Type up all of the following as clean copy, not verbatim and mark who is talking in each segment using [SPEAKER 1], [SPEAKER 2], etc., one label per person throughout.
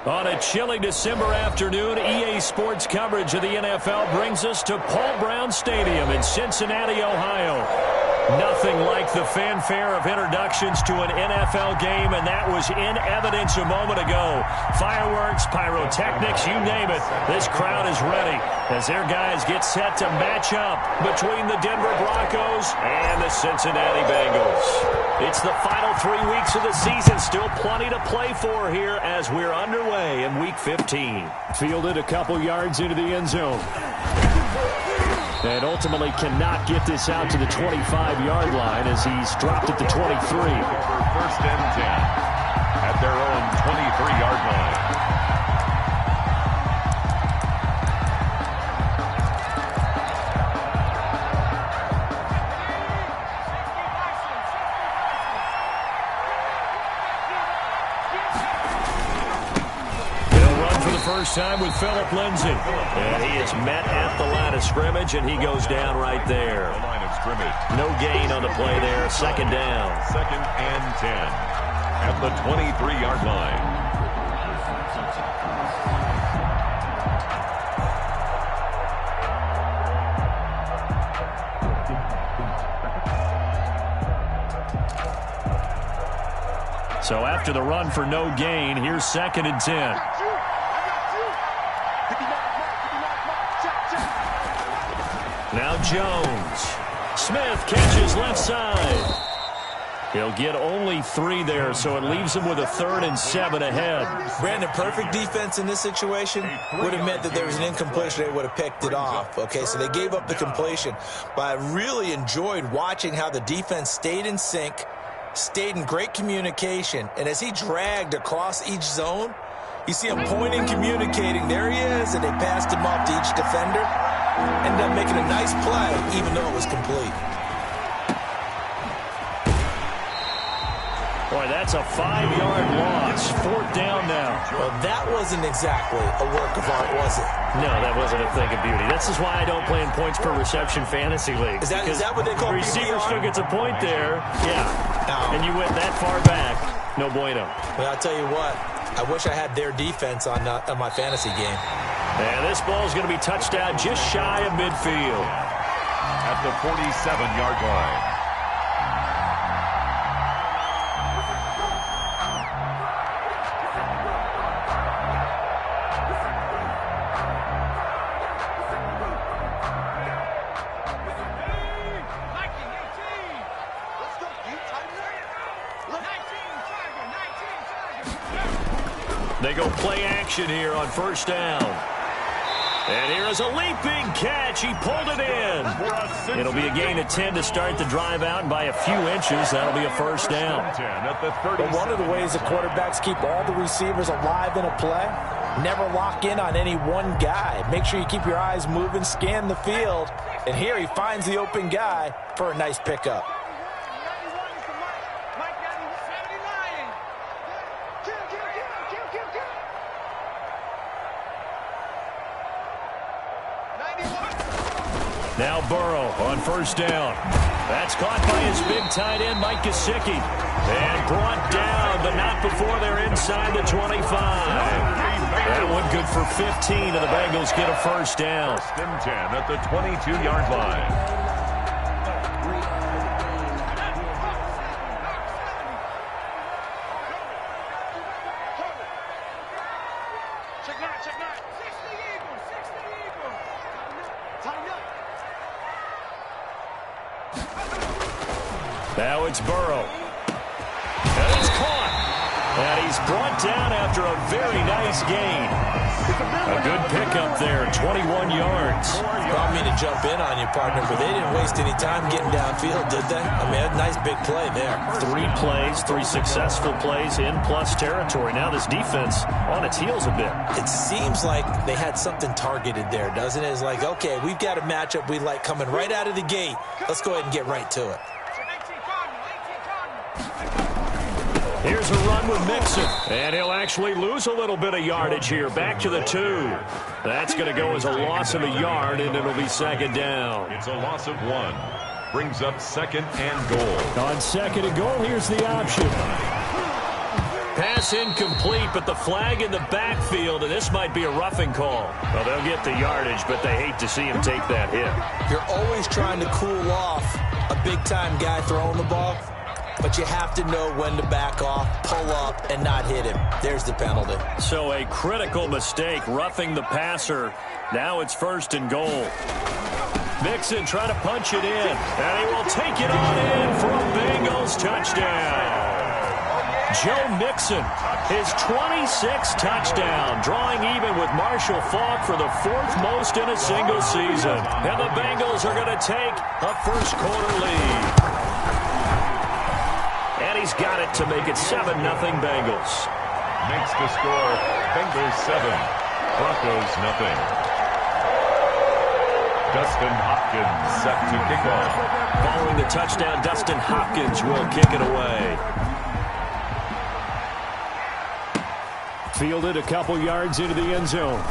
[SPEAKER 1] On a chilly December afternoon, EA Sports coverage of the NFL brings us to Paul Brown Stadium in Cincinnati, Ohio. Nothing like the fanfare of introductions to an NFL game, and that was in evidence a moment ago. Fireworks, pyrotechnics, you name it. This crowd is ready as their guys get set to match up between the Denver Broncos and the Cincinnati Bengals. It's the final 3 weeks of the season. Still plenty to play for here as we're underway in Week 15. Fielded a couple yards into the end zone. And ultimately cannot get this out to the 25-yard line as he's dropped at the 23.
[SPEAKER 2] First and 10 at their own 23-yard line.
[SPEAKER 1] First time with Phillip Lindsay. And he is met at the line of scrimmage, and he goes down right there.
[SPEAKER 2] The line of scrimmage.
[SPEAKER 1] No gain on the play there. Second down.
[SPEAKER 2] Second and 10 at the 23-yard line.
[SPEAKER 1] So after the run for no gain, here's second and 10. Now Jones. Smith catches left side. He'll get only 3 there, so it leaves him with a 3rd and 7 ahead.
[SPEAKER 3] Brandon, perfect defense in this situation would have meant that there was an incompletion. They would have picked it off. Okay, so they gave up the completion. But I really enjoyed watching how the defense stayed in sync, stayed in great communication, and as he dragged across each zone, you see him pointing, communicating. There he is, and they passed him off to each defender. Ended up making a nice play, even though it was complete.
[SPEAKER 1] Boy, that's a 5-yard loss. 4th down now.
[SPEAKER 3] Well, that wasn't exactly a work of art, was it?
[SPEAKER 1] No, that wasn't a thing of beauty. This is why I don't play in points per reception fantasy league.
[SPEAKER 3] Is that what they call
[SPEAKER 1] the receiver
[SPEAKER 3] PPR?
[SPEAKER 1] still gets a point there. Yeah.
[SPEAKER 3] No.
[SPEAKER 1] And you went that far back. No bueno.
[SPEAKER 3] Well, I'll tell you what. I wish I had their defense on my fantasy game.
[SPEAKER 1] And this ball is going to be touched out just shy of midfield.
[SPEAKER 2] At the 47-yard line.
[SPEAKER 1] They go play action here on first down. And here is a leaping catch. He pulled it in. It'll be a gain of 10 to start the drive out, and by a few inches, that'll be a first down.
[SPEAKER 3] But one of the ways the quarterbacks keep all the receivers alive in a play, never lock in on any one guy. Make sure you keep your eyes moving, scan the field. And here he finds the open guy for a nice pickup.
[SPEAKER 1] Now Burrow on first down. That's caught by his big tight end, Mike Gesicki. And brought down, but not before they're inside the 25. That one good for 15, and the Bengals get a first down.
[SPEAKER 2] First and 10 at the 22-yard line.
[SPEAKER 1] Now it's Burrow. And he's caught. And he's brought down after a very nice gain. A good pickup there, 21 yards.
[SPEAKER 3] Brought me to jump in on you, partner, but they didn't waste any time getting downfield, did they? I mean, a nice big play there.
[SPEAKER 1] 3 plays, 3 successful plays in plus territory. Now this defense on its heels a bit.
[SPEAKER 3] It seems like they had something targeted there, doesn't it? It's like, okay, we've got a matchup we like coming right out of the gate. Let's go ahead and get right to it.
[SPEAKER 1] Here's a run with Mixon, and he'll actually lose a little bit of yardage here. Back to the 2. That's going to go as a loss of a yard, and it'll be second down.
[SPEAKER 2] It's a loss of 1. Brings up second and goal.
[SPEAKER 1] On second and goal, here's the option. pass incomplete, but the flag in the backfield, and this might be a roughing call.
[SPEAKER 2] Well, they'll get the yardage, but they hate to see him take that hit.
[SPEAKER 3] You're always trying to cool off a big-time guy throwing the ball, but you have to know when to back off, pull up, and not hit him. There's the penalty.
[SPEAKER 1] So a critical mistake, roughing the passer. Now it's 1st and goal. Mixon trying to punch it in, and he will take it on in for a Bengals touchdown. Joe Mixon, his 26th touchdown, drawing even with Marshall Faulk for the 4th most in a single season. And the Bengals are going to take a first-quarter lead. And he's got it to make it 7-0 Bengals.
[SPEAKER 2] Makes the score Bengals 7, Broncos nothing. Dustin Hopkins set to kick off.
[SPEAKER 1] Following the touchdown, Dustin Hopkins will kick it away. Fielded a couple yards into the end zone.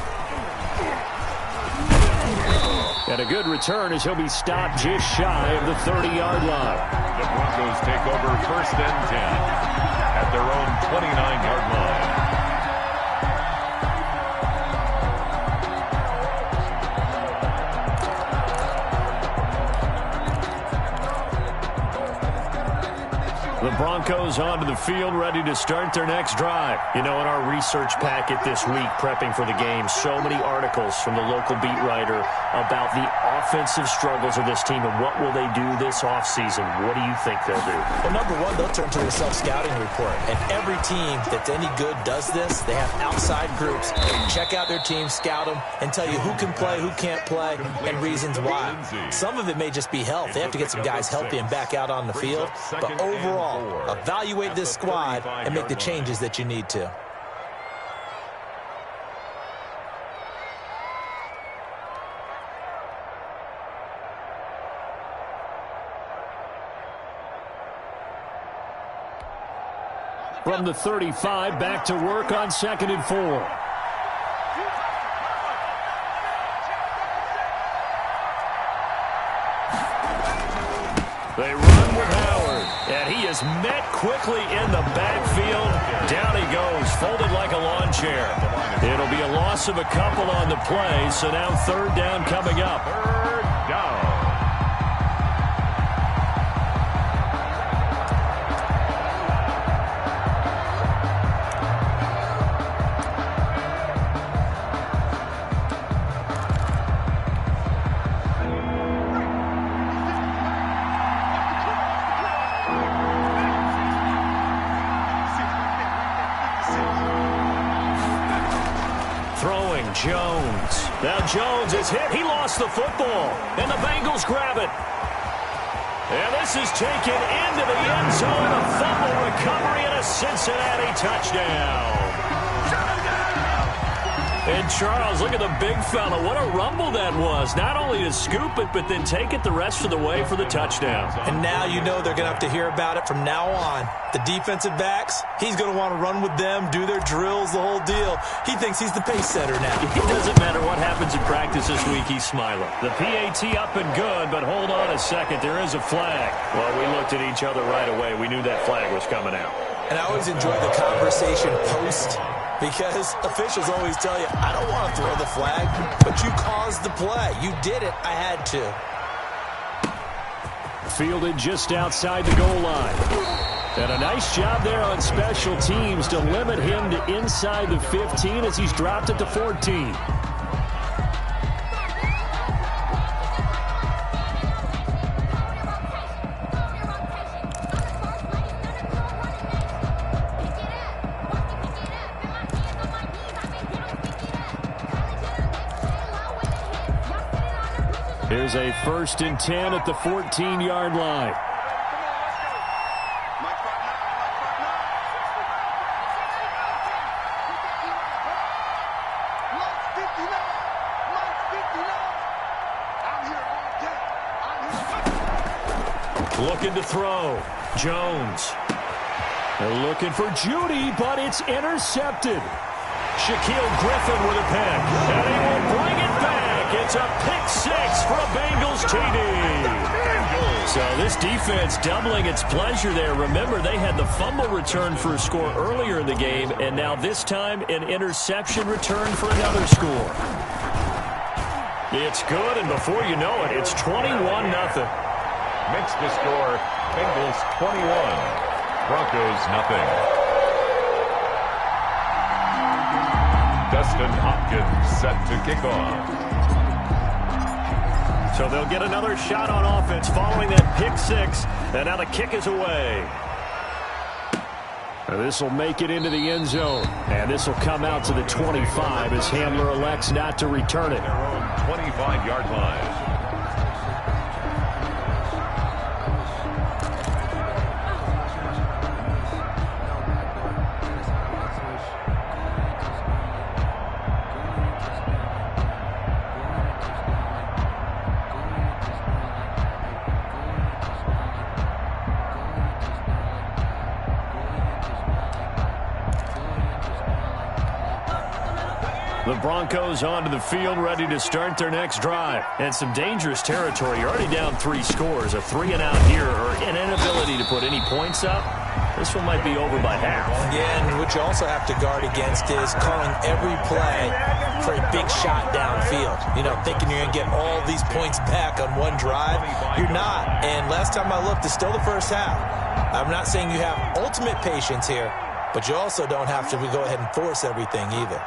[SPEAKER 1] And a good return as he'll be stopped just shy of the 30-yard line.
[SPEAKER 2] The Broncos take over 1st and 10 at their own 29-yard line.
[SPEAKER 1] The Broncos onto the field, ready to start their next drive. You know, in our research packet this week, prepping for the game, so many articles from the local beat writer about the offensive struggles of this team and what will they do this offseason. What do you think they'll do?
[SPEAKER 3] Well, number one, they'll turn to their self-scouting report. And every team that's any good does this. They have outside groups. Check out their team, scout them, and tell you who can play, who can't play, and reasons why. Some of it may just be health. They have to get some guys healthy and back out on the field. But overall, evaluate this squad and make the changes that you need to.
[SPEAKER 1] From the 35, back to work on 2nd and 4. They run with Howard, and he is met quickly in the backfield. Down he goes, folded like a lawn chair. It'll be a loss of a couple on the play, so now 3rd down coming up.
[SPEAKER 2] 3rd down.
[SPEAKER 1] Jones. Now Jones is hit. He lost the football. And the Bengals grab it. And this is taken into the end zone. A fumble recovery and a Cincinnati touchdown. And Charles, look at the big fella. What a rumble that was. Not only to scoop it, but then take it the rest of the way for the touchdown.
[SPEAKER 3] And now you know they're going to have to hear about it from now on. The defensive backs, he's going to want to run with them, do their drills, the whole deal. He thinks he's the pace setter now.
[SPEAKER 1] It doesn't matter what happens in practice this week, he's smiling. The PAT up and good, but hold on a second. There is a flag. Well, we looked at each other right away. We knew that flag was coming out.
[SPEAKER 3] And I always enjoy the conversation post, because officials always tell you, I don't want to throw the flag, but you caused the play. You did it. I had to.
[SPEAKER 1] Fielded just outside the goal line. And a nice job there on special teams to limit him to inside the 15 as he's dropped it to 14. Here's a 1st and 10 at the 14-yard line. Looking to throw. Jones. They're looking for Judy, but it's intercepted. Shaquille Griffin with a pick. And he will bring it back. It's a pick 6 for a Bengals TD. So this defense doubling its pleasure there. Remember, they had the fumble return for a score earlier in the game, and now this time an interception return for another score. It's good, and before you know it, it's 21-0.
[SPEAKER 2] Makes the score Bengals 21, Broncos nothing. Dustin Hopkins set to kick off.
[SPEAKER 1] So they'll get another shot on offense following that pick six, and now the kick is away. This will make it into the end zone, and this will come out to the 25 as Hamler elects not to return it.
[SPEAKER 2] Their own 25-yard line.
[SPEAKER 1] The Broncos onto the field, ready to start their next drive. And some dangerous territory. You're already down 3 scores. A 3-and-out here, or an inability to put any points up. This one might be over by half.
[SPEAKER 3] Yeah, and what you also have to guard against is calling every play for a big shot downfield. You know, thinking you're going to get all these points back on one drive. You're not. And last time I looked, it's still the first half. I'm not saying you have ultimate patience here, but you also don't have to go ahead and force everything either.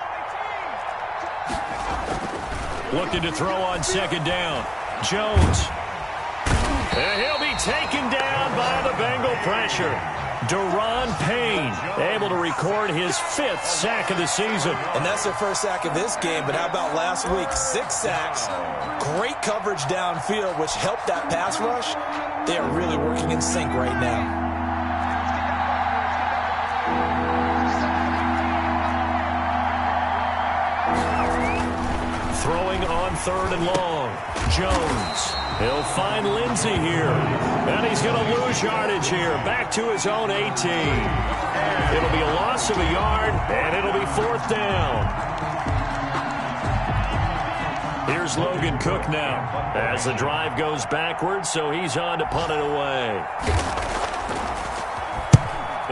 [SPEAKER 1] Looking to throw on second down. Jones. And he'll be taken down by the Bengal pressure. Daron Payne able to record his 5th sack of the season.
[SPEAKER 3] And that's their first sack of this game, but how about last week? 6 sacks, great coverage downfield, which helped that pass rush. They are really working in sync right now.
[SPEAKER 1] Throwing on 3rd and long. Jones. He'll find Lindsey here. And he's going to lose yardage here. Back to his own 18. It'll be a loss of a yard, and it'll be 4th down. Here's Logan Cook now as the drive goes backwards, so he's on to punt it away.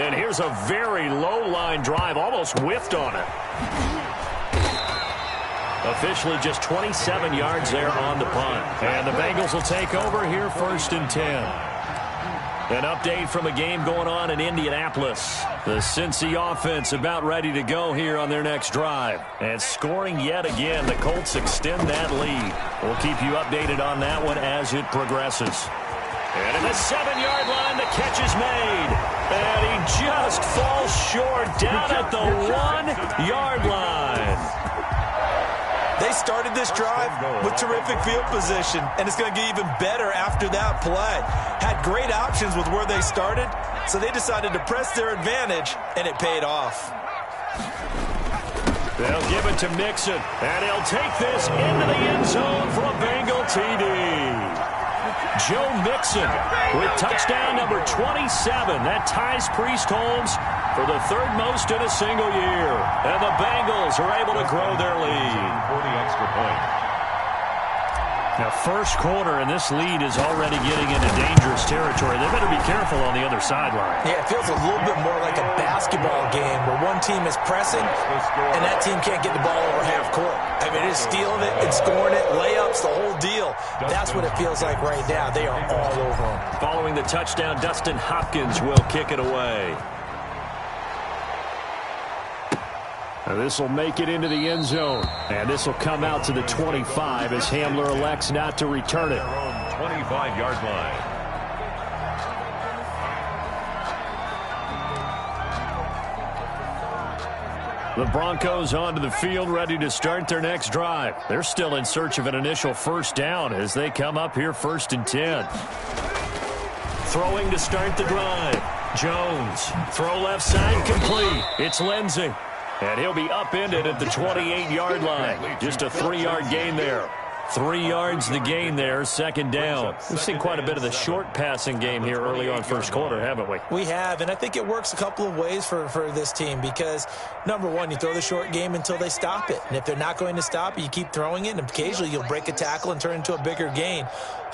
[SPEAKER 1] And here's a very low-line drive, almost whiffed on it. Officially just 27 yards there on the punt. And the Bengals will take over here 1st and 10. An update from a game going on in Indianapolis. The Cincy offense about ready to go here on their next drive. And scoring yet again. The Colts extend that lead. We'll keep you updated on that one as it progresses. And at the 7-yard line, the catch is made. And he just falls short down at the 1-yard line.
[SPEAKER 3] They started this drive with terrific field position, and it's going to get even better after that play. Had great options with where they started, so they decided to press their advantage, and it paid off.
[SPEAKER 1] They'll give it to Mixon, and he'll take this into the end zone for a Bengal TD. Joe Mixon with touchdown number 27. That ties Priest Holmes for the 3rd most in a single year. And the Bengals are able to grow their lead.
[SPEAKER 2] 40 extra point.
[SPEAKER 1] Now, first quarter, and this lead is already getting into dangerous territory. They better be careful on the other sideline.
[SPEAKER 3] Yeah, it feels a little bit more like a basketball game where one team is pressing and that team can't get the ball over half court. I mean, it's stealing it and scoring it, layups, the whole deal. That's what it feels like right now. They are all over them.
[SPEAKER 1] Following the touchdown, Dustin Hopkins will kick it away. And this will make it into the end zone. And this will come out to the 25 as Hamler elects not to return it.
[SPEAKER 2] Their own 25-yard line.
[SPEAKER 1] The Broncos onto the field, ready to start their next drive. They're still in search of an initial 1st down as they come up here 1st and 10. Throwing to start the drive. Jones. Throw left side complete. It's Lindsey. And he'll be upended at the 28-yard line. Just a 3-yard gain there. 3 yards the gain there, 2nd down. We've seen quite a bit of the short passing game here early on first quarter, haven't we?
[SPEAKER 3] We have, and I think it works a couple of ways for this team because, number one, you throw the short game until they stop it. And if they're not going to stop it, you keep throwing it, and occasionally you'll break a tackle and turn it into a bigger gain.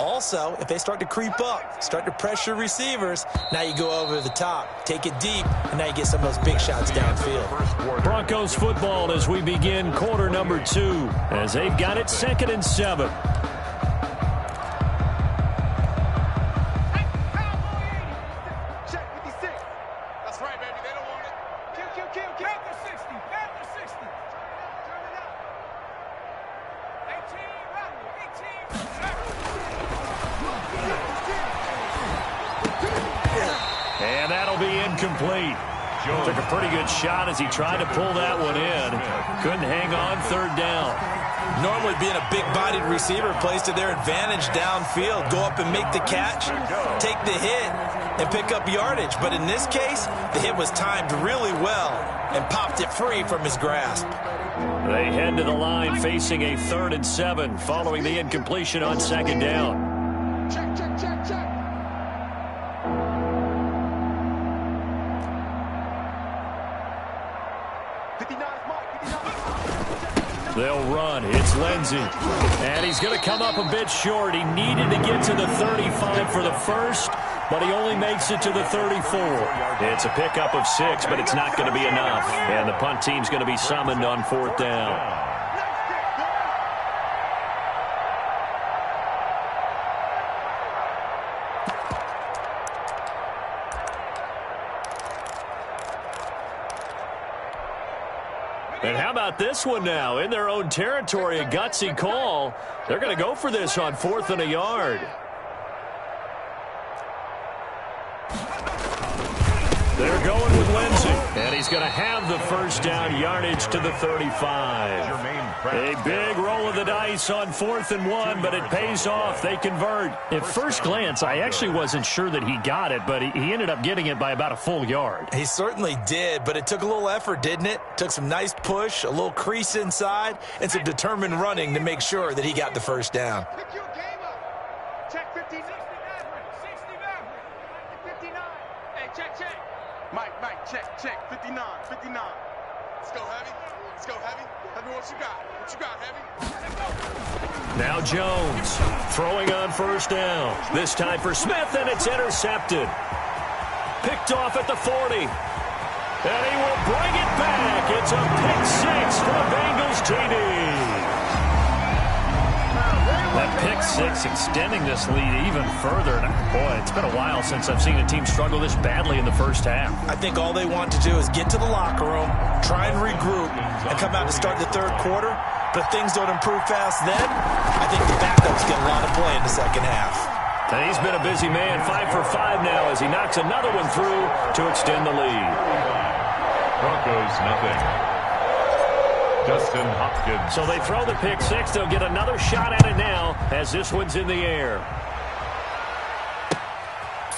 [SPEAKER 3] Also, if they start to creep up, start to pressure receivers, now you go over the top, take it deep, and now you get some of those big shots downfield.
[SPEAKER 1] Broncos football as we begin quarter number 2, as they've got it 2nd and 7. And that'll be incomplete. Took a pretty good shot as he tried to pull that one in. Couldn't hang on 3rd down.
[SPEAKER 3] Normally being a big-bodied receiver plays to their advantage downfield. Go up and make the catch, take the hit, and pick up yardage. But in this case, the hit was timed really well and popped it free from his grasp.
[SPEAKER 1] They head to the line facing a 3rd and 7 following the incompletion on 2nd down.
[SPEAKER 4] Check.
[SPEAKER 1] They'll run. It's Lindsey. And he's going to come up a bit short. He needed to get to the 35 for the first, but he only makes it to the 34. It's a pickup of 6, but it's not going to be enough. And the punt team's going to be summoned on 4th down. And how about this one now? In their own territory, a gutsy call. They're going to go for this on 4th and a yard. They're going with Lindsey. And he's going to have the first down, yardage to the 35. A big roll of the dice on 4th and 1, but it pays off. They convert. At first glance, I actually wasn't sure that he got it, but he ended up getting it by about a full yard.
[SPEAKER 3] He certainly did, but it took a little effort, didn't it? Took some nice push, a little crease inside, and some determined running to make sure that he got the first down.
[SPEAKER 4] Pick your game up. Check 59. 59. Hey, check. Mike, check. 59. Let's go, Heavy. Heavy, what you got, Heavy?
[SPEAKER 1] Now Jones throwing on 1st down. This time for Smith, and it's intercepted. Picked off at the 40. And he will bring it back. It's a pick 6 for the Bengals TD. That pick 6 extending this lead even further. Boy, it's been a while since I've seen a team struggle this badly in the first half.
[SPEAKER 3] I think all they want to do is get to the locker room, try and regroup, and come out to start the 3rd quarter. But if things don't improve fast then, I think the backups get a lot of play in the 2nd half.
[SPEAKER 1] And he's been a busy man, 5 for 5 now as he knocks another one through to extend the lead.
[SPEAKER 2] Broncos, nothing. Justin Hopkins.
[SPEAKER 1] So they throw the pick 6. They'll get another shot at it now as this one's in the air.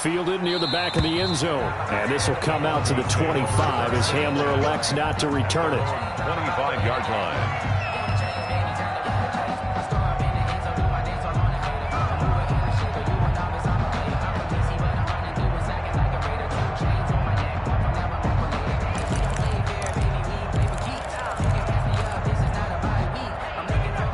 [SPEAKER 1] Fielded near the back of the end zone. And this will come out to the 25 as Hamler elects not to return it.
[SPEAKER 2] 25-yard line.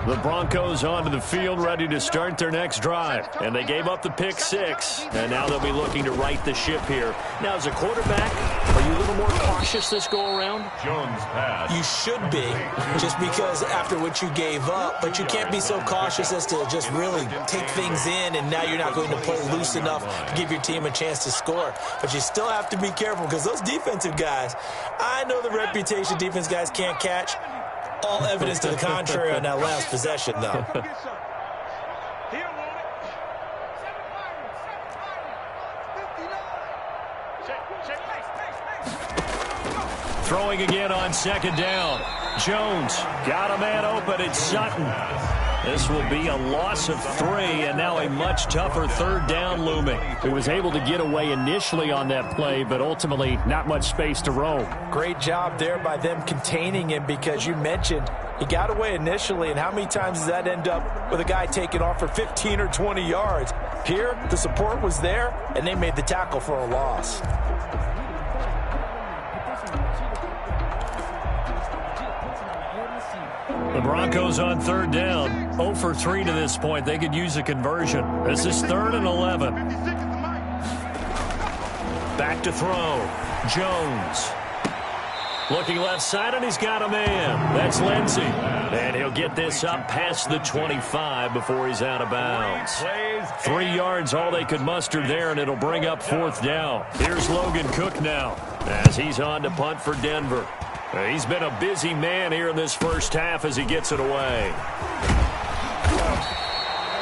[SPEAKER 1] The Broncos onto the field ready to start their next drive. And they gave up the pick 6. And now they'll be looking to right the ship here. Now, as a quarterback, are you a little more cautious this go-around?
[SPEAKER 2] Jones pass.
[SPEAKER 3] You should be, just because after what you gave up. But you can't be so cautious as to just really take things in, and now you're not going to play loose enough to give your team a chance to score. But you still have to be careful because those defensive guys, I know the reputation defense guys can't catch. All evidence to the contrary on that last possession, though.
[SPEAKER 1] Throwing again on 2nd down. Jones got a man open. It's Sutton. This will be a loss of 3, and now a much tougher 3rd down looming. He was able to get away initially on that play, but ultimately not much space to roam.
[SPEAKER 3] Great job there by them containing him, because you mentioned he got away initially, and how many times does that end up with a guy taking off for 15 or 20 yards? Here, the support was there, and they made the tackle for a loss.
[SPEAKER 1] The Broncos on third down. 0 for 3 to this point. They could use a conversion. This is 3rd and 11. Back to throw. Jones. Looking left side, and he's got a man. That's Lindsey. And he'll get this up past the 25 before he's out of bounds. 3 yards, all they could muster there, and it'll bring up 4th down. Here's Logan Cook now as he's on to punt for Denver. He's been a busy man here in this first half as he gets it away.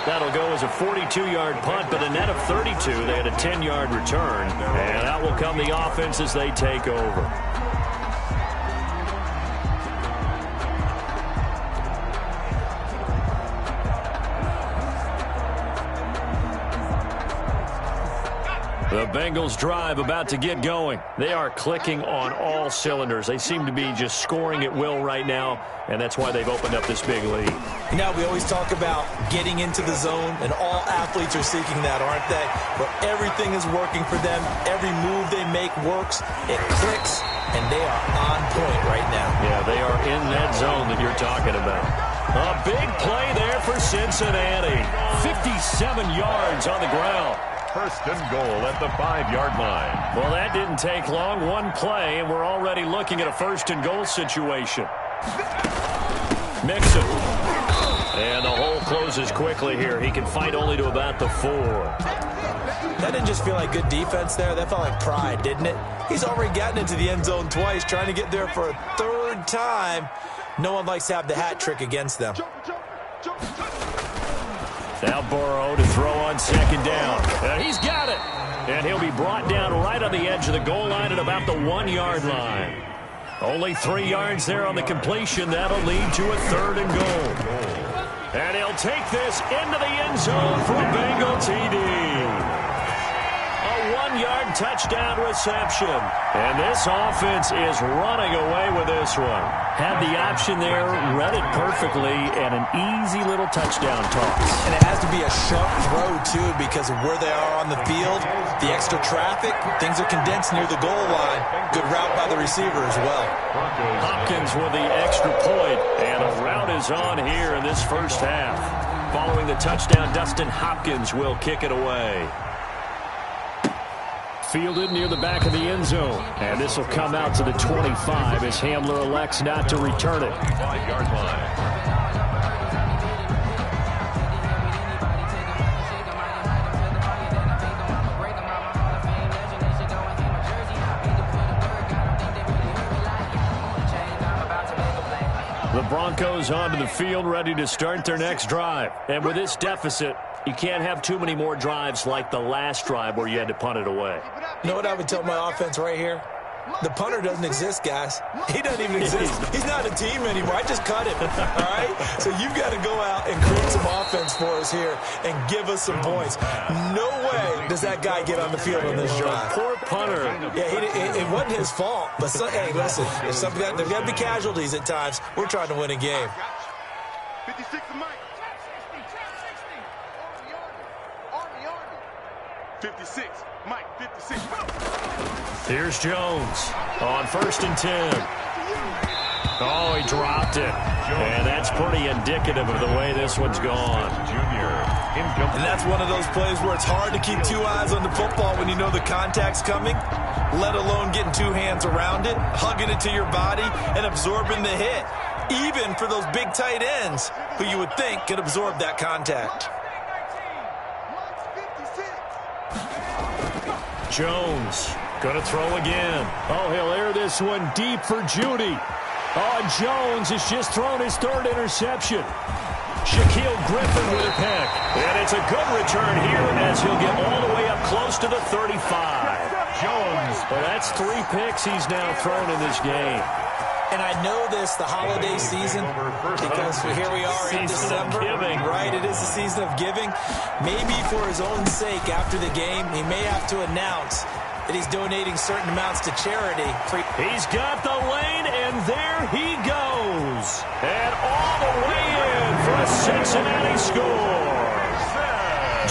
[SPEAKER 1] That'll go as a 42-yard punt, but a net of 32. They had a 10-yard return, and out will come the offense as they take over. The Bengals drive about to get going. They are clicking on all cylinders. They seem to be just scoring at will right now, and that's why they've opened up this big lead.
[SPEAKER 3] Now, we always talk about getting into the zone, and all athletes are seeking that, aren't they? Where everything is working for them. Every move they make works. It clicks, and they are on point right now.
[SPEAKER 1] Yeah, they are in that zone that you're talking about. A big play there for Cincinnati. 57 yards on the ground.
[SPEAKER 2] 1st and goal at the 5-yard line.
[SPEAKER 1] Well, that didn't take long. One play, and we're already looking at a 1st and goal situation. Mixon. And the hole closes quickly here. He can fight only to about the 4.
[SPEAKER 3] That didn't just feel like good defense there. That felt like pride, didn't it? He's already gotten into the end zone twice, trying to get there for a 3rd time. No one likes to have the hat trick against them.
[SPEAKER 1] Now Burrow to throw on 2nd down. And he's got it. And he'll be brought down right on the edge of the goal line at about the 1-yard line. Only 3 yards there on the completion. That'll lead to a 3rd and goal. And he'll take this into the end zone for a Bengal TD. A 1-yard touchdown reception. And this offense is running away with this one. Had the option there, read it perfectly, and an easy little touchdown toss.
[SPEAKER 3] And it has to be a sharp throw, too, because of where they are on the field, the extra traffic, things are condensed near the goal line. Good route by the receiver as well.
[SPEAKER 1] Hopkins with the extra point, and a route is on here in this first half. Following the touchdown, Dustin Hopkins will kick it away. Fielded near the back of the end zone. And this will come out to the 25 as Hamler elects not to return it.
[SPEAKER 2] 5-yard line.
[SPEAKER 1] The Broncos onto the field ready to start their next drive. And with this deficit, you can't have too many more drives like the last drive where you had to punt it away.
[SPEAKER 3] You know what I would tell my offense right here? The punter doesn't exist, guys. He doesn't even exist. He's not a team anymore. I just cut him, all right? So you've got to go out and create some offense for us here and give us some points. No way does that guy get on the field on this drive.
[SPEAKER 1] Poor punter.
[SPEAKER 3] Yeah, it wasn't his fault. But, hey, listen, there's got to be casualties at times. We're trying to win a game.
[SPEAKER 4] 56 to Mike. 56. Mike, 56.
[SPEAKER 1] Here's Jones on 1st and 10. Oh, he dropped it. And that's pretty indicative of the way this one's gone.
[SPEAKER 3] And that's one of those plays where it's hard to keep 2 eyes on the football when you know the contact's coming, let alone getting 2 hands around it, hugging it to your body, and absorbing the hit, even for those big tight ends who you would think could absorb that contact.
[SPEAKER 1] Jones gonna throw again. Oh, he'll air this one deep for Judy. Oh, and Jones has just thrown his 3rd interception. Shaquille Griffin with a pick. And it's a good return here as he'll get all the way up close to the 35. Jones. Well, that's 3 picks he's now thrown in this game.
[SPEAKER 3] And I know this, the holiday season, because here we are in December, right? It is the season of giving. Maybe for his own sake, after the game, he may have to announce that he's donating certain amounts to charity.
[SPEAKER 1] He's got the lane, and there he goes. And all the way in for a Cincinnati score.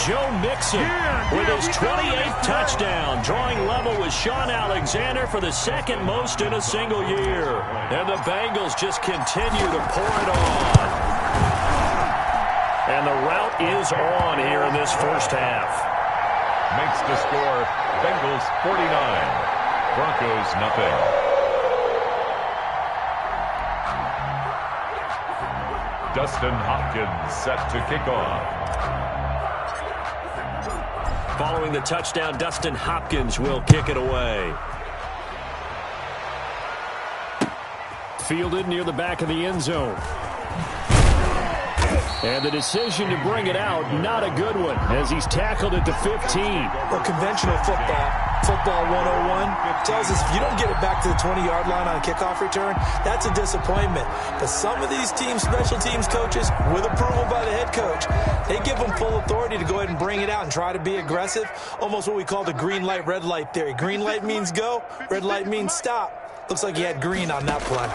[SPEAKER 1] Joe Mixon with his 28th touchdown, drawing level with Sean Alexander for the second most in a single year. And the Bengals just continue to pour it on. And the route is on here in this first half.
[SPEAKER 2] Makes the score Bengals 49, Broncos nothing. Dustin Hopkins set to kick off.
[SPEAKER 1] Following the touchdown, Dustin Hopkins will kick it away. Fielded near the back of the end zone. And the decision to bring it out, not a good one, as he's tackled at the 15.
[SPEAKER 3] Well, conventional football 101, tells us if you don't get it back to the 20-yard line on a kickoff return, that's a disappointment. But some of these teams, special teams coaches, with approval by the head coach, they give them full authority to go ahead and bring it out and try to be aggressive, almost what we call the green light, red light theory. Green light means go, red light means stop. Looks like he had green on that play.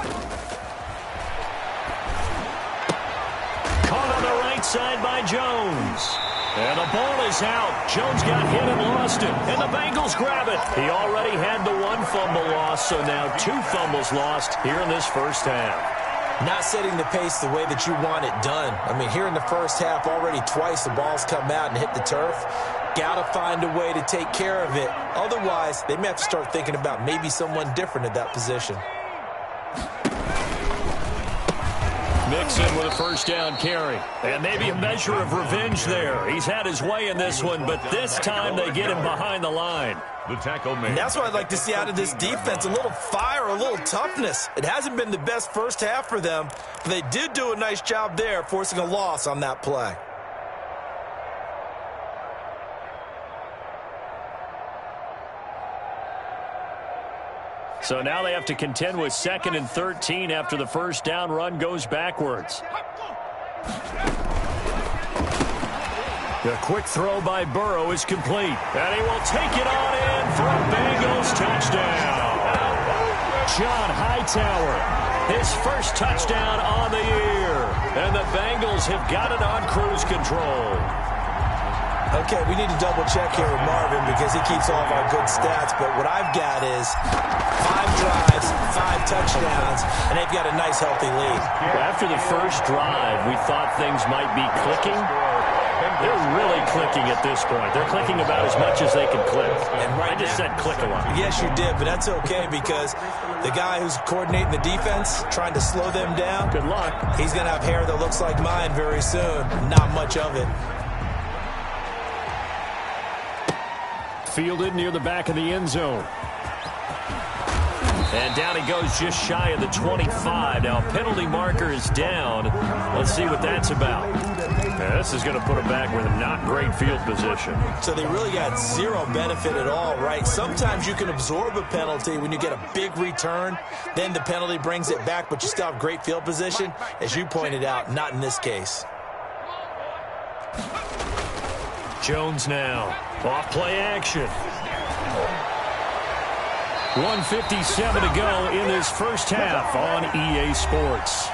[SPEAKER 1] Caught on the right side by Jones. And the ball is out. Jones got hit and lost it. And the Bengals grab it. He already had the one fumble loss, so now 2 fumbles lost here in this first half.
[SPEAKER 3] Not setting the pace the way that you want it done. I mean, here in the first half, already twice the ball's come out and hit the turf. Got to find a way to take care of it. Otherwise, they may have to start thinking about maybe someone different at that position.
[SPEAKER 1] Mixon with a first down carry. And maybe a measure of revenge there. He's had his way in this one, but this time they get him behind the line.
[SPEAKER 2] The tackle made.
[SPEAKER 3] And that's what I'd like to see out of this defense, a little fire, a little toughness. It hasn't been the best first half for them, but they did do a nice job there, forcing a loss on that play.
[SPEAKER 1] So now they have to contend with 2nd and 13 after the first down run goes backwards. The quick throw by Burrow is complete. And he will take it on in for a Bengals touchdown. John Hightower, his first touchdown on the year. And the Bengals have got it on cruise control.
[SPEAKER 3] Okay, we need to double check here with Marvin because he keeps all of our good stats. But what I've got is 5 drives, 5 touchdowns, and they've got a nice, healthy lead.
[SPEAKER 1] After the first drive, we thought things might be clicking. They're really clicking at this point. They're clicking about as much as they can click.
[SPEAKER 3] And right
[SPEAKER 1] I just said click a lot.
[SPEAKER 3] Yes, you did, but that's okay because the guy who's coordinating the defense, trying to slow them down,
[SPEAKER 1] good luck.
[SPEAKER 3] He's going to have hair that looks like mine very soon. Not much of it.
[SPEAKER 1] Fielded near the back of the end zone. And down he goes just shy of the 25. Now a penalty marker is down. Let's see what that's about. Now, this is going to put him back with a not great field position.
[SPEAKER 3] So they really got zero benefit at all, right? Sometimes you can absorb a penalty when you get a big return. Then the penalty brings it back, but you still have great field position. As you pointed out, not in this case.
[SPEAKER 1] Jones now. Off play action. 1:57 to go in this first half on EA Sports.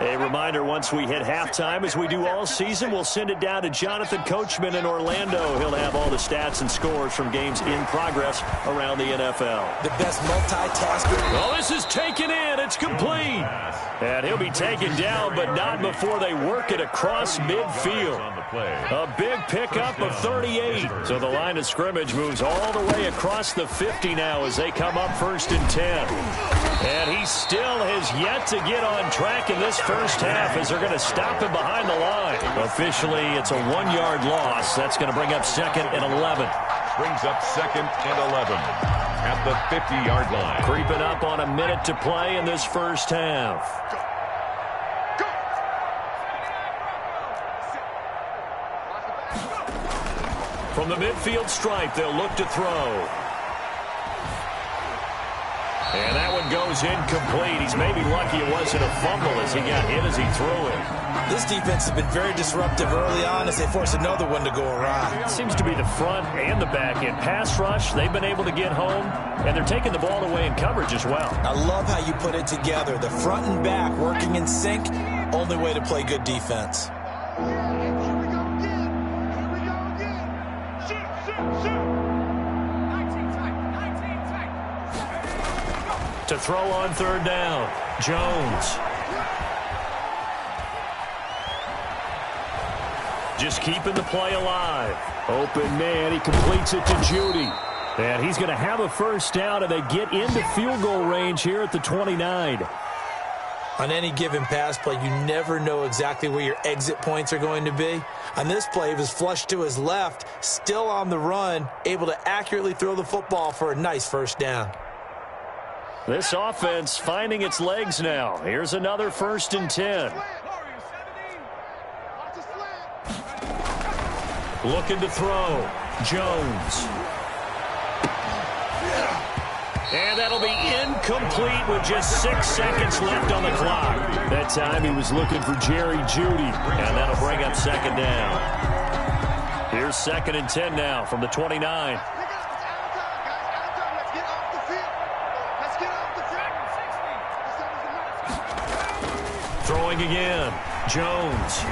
[SPEAKER 1] A reminder, once we hit halftime, as we do all season, we'll send it down to Jonathan Coachman in Orlando. He'll have all the stats and scores from games in progress around the NFL.
[SPEAKER 3] The best multitasker.
[SPEAKER 1] Well, this is taken in. It's complete. And he'll be taken down, but not before they work it across midfield. A big pickup of 38. So the line of scrimmage moves all the way across the 50 now as they come up 1st and 10. And he still has yet to get on track in this first half as they're going to stop him behind the line. Officially, it's a 1-yard loss. That's going to bring up 2nd and 11.
[SPEAKER 2] Brings up 2nd and 11 at the 50-yard line.
[SPEAKER 1] Creeping up on a minute to play in this first half. From the midfield stripe, they'll look to throw. And that one goes incomplete. He's maybe lucky it wasn't a fumble as he got hit as he threw it.
[SPEAKER 3] This defense has been very disruptive early on as they force another one to go awry.
[SPEAKER 1] It seems to be the front and the back end. Pass rush, they've been able to get home, and they're taking the ball away in coverage as well.
[SPEAKER 3] I love how you put it together. The front and back working in sync, only way to play good defense.
[SPEAKER 1] To throw on third down, Jones. Just keeping the play alive. Open man, he completes it to Judy. And he's going to have a first down, and they get into field goal range here at the 29.
[SPEAKER 3] On any given pass play, you never know exactly where your exit points are going to be. On this play, he was flushed to his left, still on the run, able to accurately throw the football for a nice first down.
[SPEAKER 1] This offense finding its legs now. Here's another 1st and 10. Looking to throw. Jones. And that'll be incomplete with just 6 seconds left on the clock. That time he was looking for Jerry Jeudy, and that'll bring up 2nd down. Here's 2nd and 10 now from the 29. Throwing again. Jones.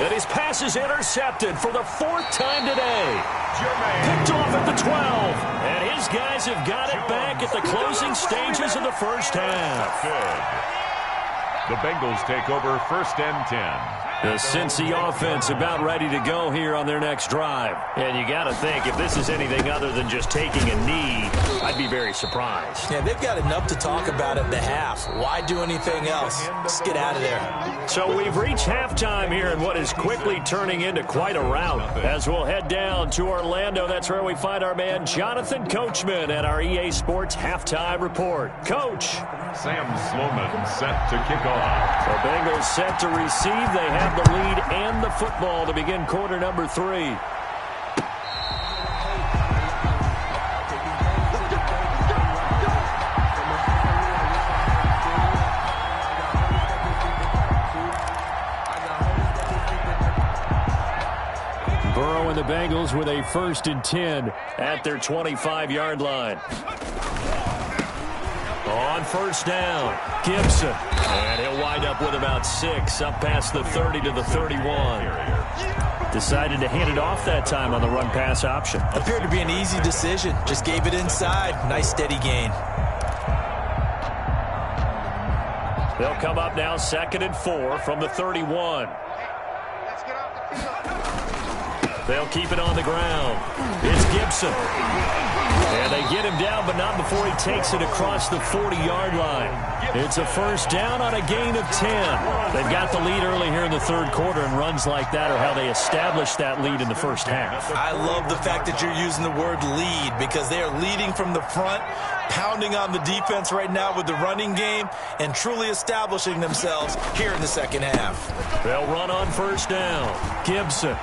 [SPEAKER 1] And his pass is intercepted for the 4th time today. Picked off at the 12. And his guys have got it back at the closing stages of the first half.
[SPEAKER 2] The Bengals take over 1st and 10.
[SPEAKER 1] The Cincy offense about ready to go here on their next drive. And you got to think, if this is anything other than just taking a knee, I'd be very surprised.
[SPEAKER 3] Yeah, they've got enough to talk about at the half. Why do anything else? Let's get out of there.
[SPEAKER 1] So we've reached halftime here in what is quickly turning into quite a rout. As we'll head down to Orlando, that's where we find our man Jonathan Coachman at our EA Sports Halftime Report. Coach.
[SPEAKER 2] Sam Sloman set to kick off.
[SPEAKER 1] The Bengals set to receive. They have the lead and the football to begin quarter number 3. Burrow and the Bengals with a 1st and 10 at their 25-yard line. On 1st down, Gibson. And he'll wind up with about 6 up past the 30 to the 31. Decided to hand it off that time on the run-pass option.
[SPEAKER 3] Appeared to be an easy decision. Just gave it inside. Nice steady gain.
[SPEAKER 1] They'll come up now 2nd and 4 from the 31. They'll keep it on the ground. It's Gibson. And they get him down, but not before he takes it across the 40-yard line. It's a 1st down on a gain of 10. They've got the lead early here in the 3rd quarter, and runs like that are how they established that lead in the first half.
[SPEAKER 3] I love the fact that you're using the word lead because they are leading from the front, pounding on the defense right now with the running game, and truly establishing themselves here in the 2nd half.
[SPEAKER 1] They'll run on 1st down. Gibson.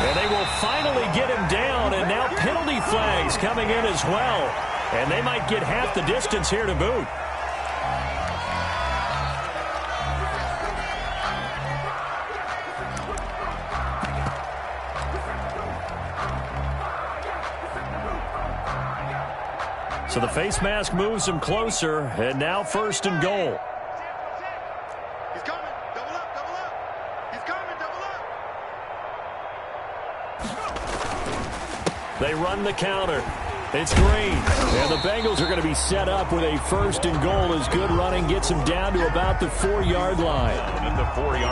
[SPEAKER 1] And they will finally get him down, and now penalty flags coming in as well. And they might get half the distance here to boot. So the face mask moves him closer, and now 1st and goal.
[SPEAKER 4] He's coming. Double up, double up. He's coming, double up.
[SPEAKER 1] They run the counter. It's Green. And the Bengals are going to be set up with a 1st and goal as good running gets them down to about the 4-yard line.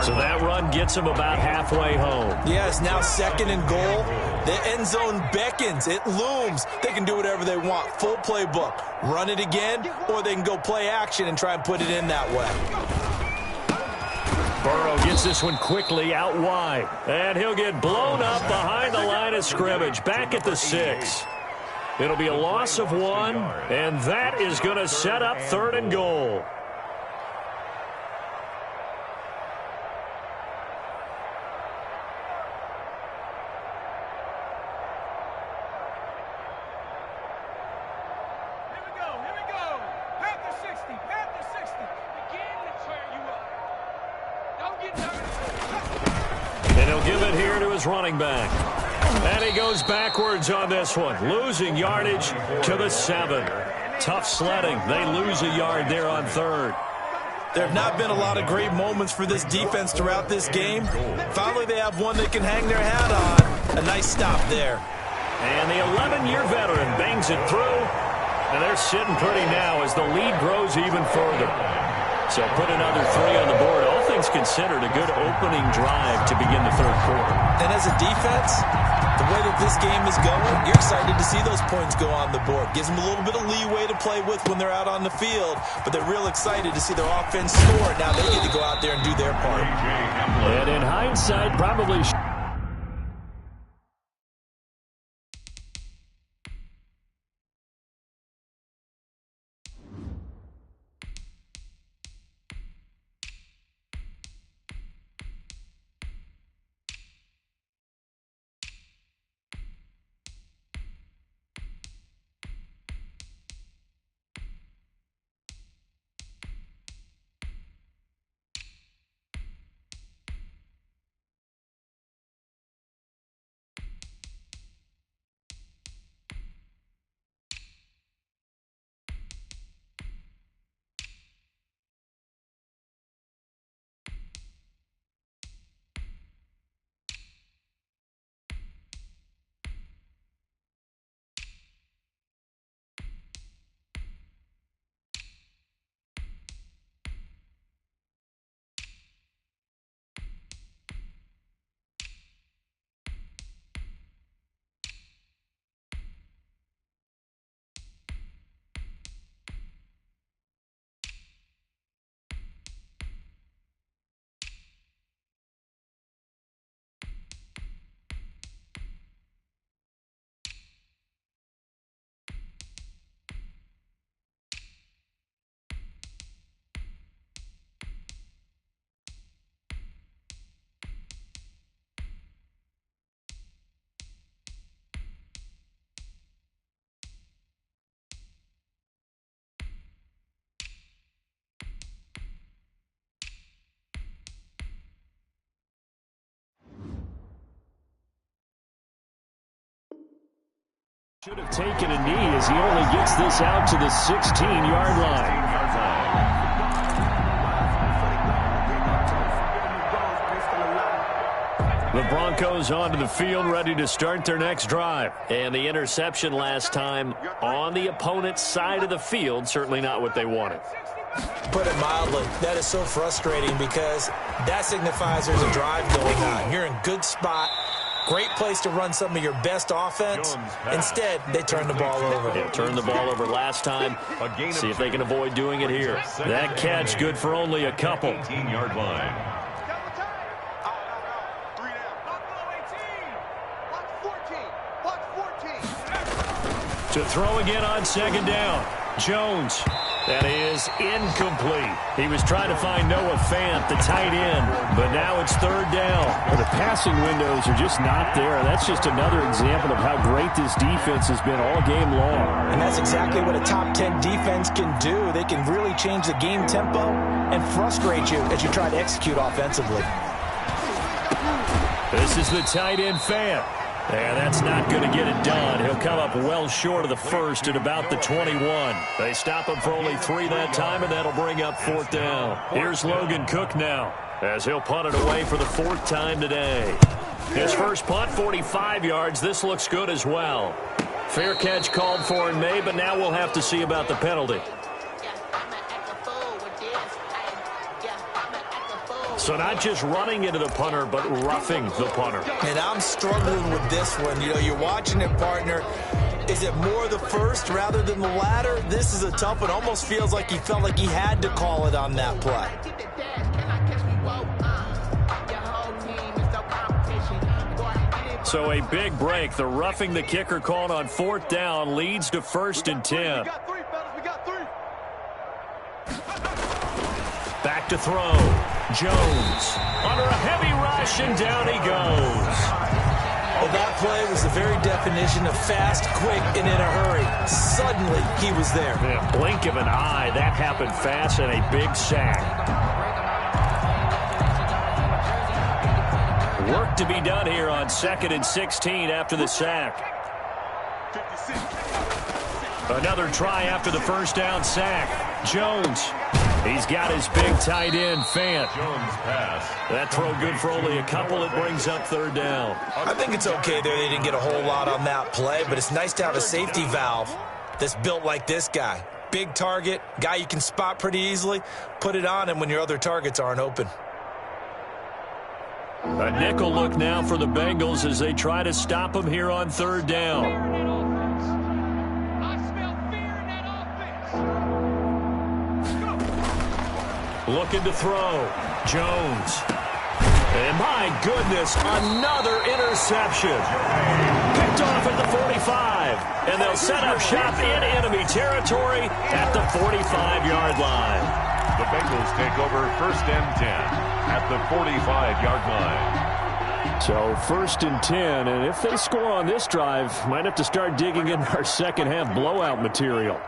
[SPEAKER 1] So that run gets them about halfway home.
[SPEAKER 3] Yes, now 2nd and goal. The end zone beckons. It looms. They can do whatever they want. Full playbook. Run it again, or they can go play action and try and put it in that way.
[SPEAKER 1] Burrow gets this one quickly out wide. And he'll get blown up behind the line of scrimmage. Back at the 6. It'll be a loss of 1, and that is going to set up 3rd and goal. And he'll give it here to his running back. And he goes backwards on this one, losing yardage to the 7. Tough sledding. They lose a yard there on 3rd.
[SPEAKER 3] There have not been a lot of great moments for this defense throughout this game. Finally, they have one they can hang their hat on. A nice stop there.
[SPEAKER 1] And the 11-year veteran bangs it through. And they're sitting pretty now as the lead grows even further. So put another 3 on the board. All things considered, a good opening drive to begin the 3rd quarter.
[SPEAKER 3] And as a defense, the way that this game is going, you're excited to see those points go on the board. Gives them a little bit of leeway to play with when they're out on the field, but they're real excited to see their offense score. Now they get to go out there and do their part.
[SPEAKER 1] And in hindsight, probably should have taken a knee as he only gets this out to the 16-yard line. The Broncos onto the field, ready to start their next drive. And the interception last time on the opponent's side of the field, certainly not what they wanted.
[SPEAKER 3] Put it mildly, that is so frustrating because that signifies there's a drive going on. You're in good spot. Great place to run some of your best offense. Instead, they turn the ball over.
[SPEAKER 1] Yeah, turned the ball over last time. See if they can avoid doing it here. That catch good for only a couple.
[SPEAKER 2] 18-yard line.
[SPEAKER 1] To throw again on 2nd down. Jones. That is incomplete. He was trying to find Noah Fant, the tight end, but now it's 3rd down.
[SPEAKER 5] Well, the passing windows are just not there. That's just another example of how great this defense has been all game long.
[SPEAKER 3] And that's exactly what a top 10 defense can do. They can really change the game tempo and frustrate you as you try to execute offensively.
[SPEAKER 1] This is the tight end Fant. And that's not going to get it done. He'll come up well short of the first at about the 21. They stop him for only 3 that time, and that'll bring up 4th down. Here's Logan Cook now as he'll punt it away for the 4th time today. His first punt, 45 yards. This looks good as well. Fair catch called for in May, but now we'll have to see about the penalty. So not just running into the punter, but roughing the punter.
[SPEAKER 3] And I'm struggling with this one. You know, you're watching it, partner. Is it more the first rather than the latter? This is a tough one. Almost feels like he felt like he had to call it on that play.
[SPEAKER 1] So a big break. The roughing the kicker called on 4th down leads to 1st and 10. Back to throw. Jones under a heavy rush, and down he goes.
[SPEAKER 3] Well, that play was the very definition of fast, quick, and in a hurry. Suddenly, he was there.
[SPEAKER 1] Yeah, blink of an eye. That happened fast, and a big sack. Work to be done here on 2nd and 16 after the sack. Another try after the first down sack. Jones. He's got his big tight end, Fant.
[SPEAKER 2] Jones pass.
[SPEAKER 1] That throw good for only a couple. It brings up 3rd down.
[SPEAKER 3] I think it's okay there. They didn't get a whole lot on that play, but it's nice to have a safety valve that's built like this guy. Big target, guy you can spot pretty easily. Put it on him when your other targets aren't open.
[SPEAKER 1] A nickel look now for the Bengals as they try to stop him here on 3rd down. Looking to throw. Jones. And my goodness, another interception. Picked off at the 45. And they'll set up shop in enemy territory at the 45-yard line.
[SPEAKER 2] The Bengals take over 1st and 10 at the 45-yard line.
[SPEAKER 5] So 1st and 10, and if they score on this drive, might have to start digging in our second-half blowout material.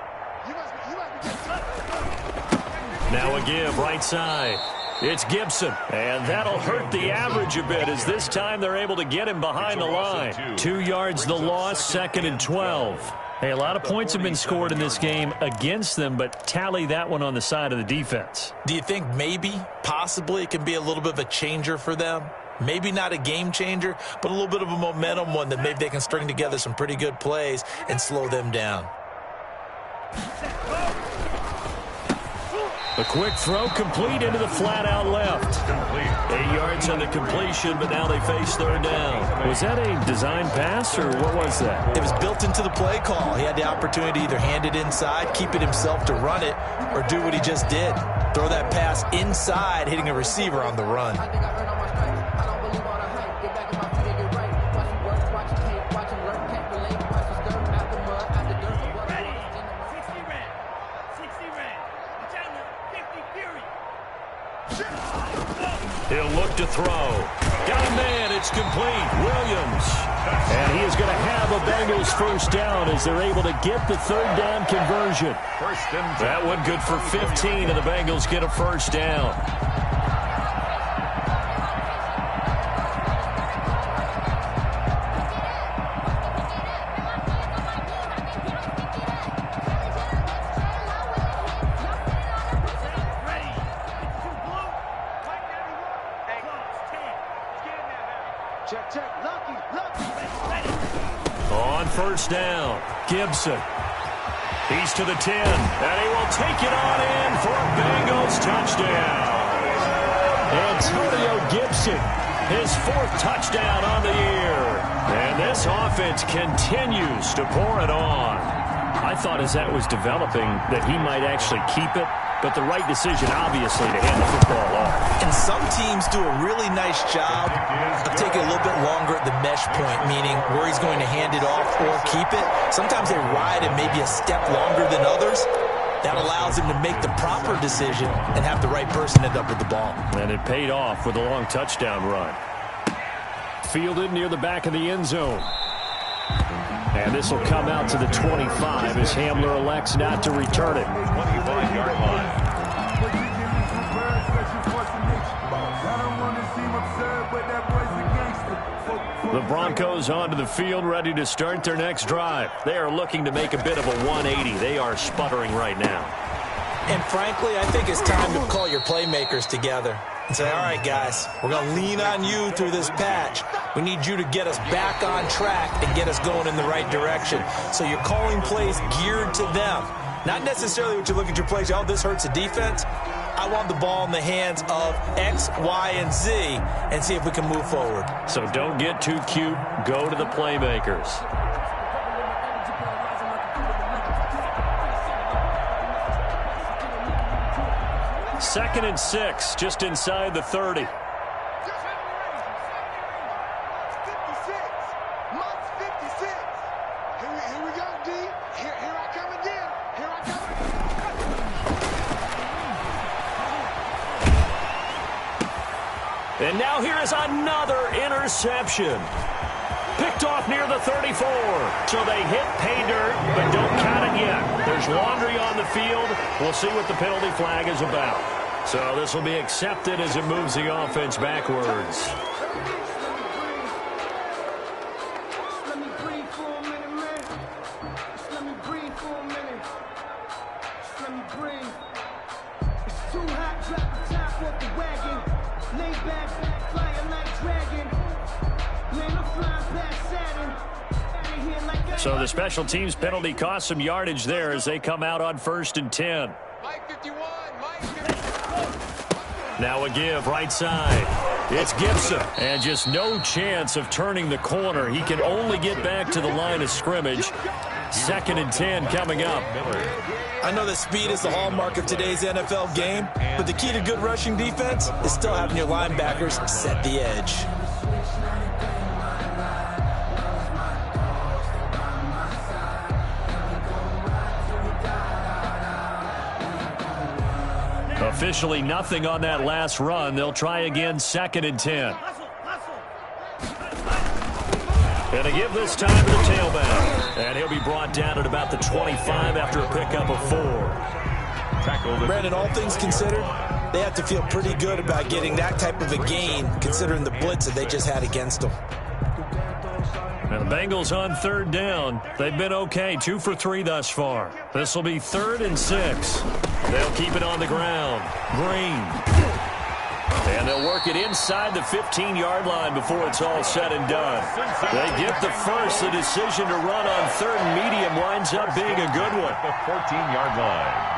[SPEAKER 1] Now a give, right side. It's Gibson, and that'll hurt the average a bit as this time they're able to get him behind the line. 2 yards the loss, 2nd and 12. Hey, a lot of points have been scored in this game against them, but tally that one on the side of the defense.
[SPEAKER 3] Do you think maybe, possibly, it can be a little bit of a changer for them? Maybe not a game changer, but a little bit of a momentum one that maybe they can string together some pretty good plays and slow them down.
[SPEAKER 1] A quick throw complete into the flat out left. 8 yards on the completion, but now they face 3rd down.
[SPEAKER 5] Was that a design pass, or what was that?
[SPEAKER 3] It was built into the play call. He had the opportunity to either hand it inside, keep it himself to run it, or do what he just did. Throw that pass inside, hitting a receiver on the run.
[SPEAKER 1] He'll look to throw. Got a man. It's complete. Williams. And he is going to have a Bengals 1st down as they're able to get the 3rd down conversion.
[SPEAKER 2] 1st and 10.
[SPEAKER 1] That one good for 15, and the Bengals get a 1st down. On 1st down, Gibson. He's to the 10, and he will take it on in for a Bengals touchdown. Antonio Gibson, his 4th touchdown on the year. And this offense continues to pour it on. I thought as that was developing that he might actually keep it, but the right decision, obviously, to hand the football off.
[SPEAKER 3] And some teams do a really nice job of taking a little bit longer at the mesh point, meaning where he's going to hand it off or keep it. Sometimes they ride it maybe a step longer than others. That allows him to make the proper decision and have the right person end up with the ball.
[SPEAKER 1] And it paid off with a long touchdown run.
[SPEAKER 5] Fielded near the back of the end zone. And this will come out to the 25 as Hamler elects not to return it.
[SPEAKER 2] 25-yard line.
[SPEAKER 1] The Broncos onto the field, ready to start their next drive. They are looking to make a bit of a 180. They are sputtering right now.
[SPEAKER 3] And frankly, I think it's time to call your playmakers together and say, all right, guys, we're going to lean on you through this patch. We need you to get us back on track and get us going in the right direction. So you're calling plays geared to them. Not necessarily what you look at your plays, oh, this hurts the defense. I want the ball in the hands of X, Y, and Z and see if we can move forward.
[SPEAKER 1] So don't get too cute. Go to the playmakers. Second and 6, just inside the 30. And now here is another interception. Picked off near the 34. So they hit pay dirt, but don't count it yet. There's laundry on the field. We'll see what the penalty flag is about. So this will be accepted as it moves the offense backwards. So the special teams penalty cost some yardage there as they come out on 1st and 10. Now a give right side. It's Gibson. And just no chance of turning the corner. He can only get back to the line of scrimmage. 2nd and 10 coming up.
[SPEAKER 3] I know that speed is the hallmark of today's NFL game, but the key to good rushing defense is still having your linebackers set the edge.
[SPEAKER 1] Officially nothing on that last run. They'll try again 2nd and 10. And a give this time to the tailback. And he'll be brought down at about the 25 after a pickup of 4.
[SPEAKER 3] Brandon, all things considered, they have to feel pretty good about getting that type of a gain considering the blitz that they just had against them.
[SPEAKER 1] And the Bengals on 3rd down. They've been okay, 2 for 3 thus far. This will be 3rd and 6. They'll keep it on the ground. Green. And they'll work it inside the 15-yard line before it's all said and done. They get the first. The decision to run on 3rd and medium winds up being a good one.
[SPEAKER 2] The 14-yard line.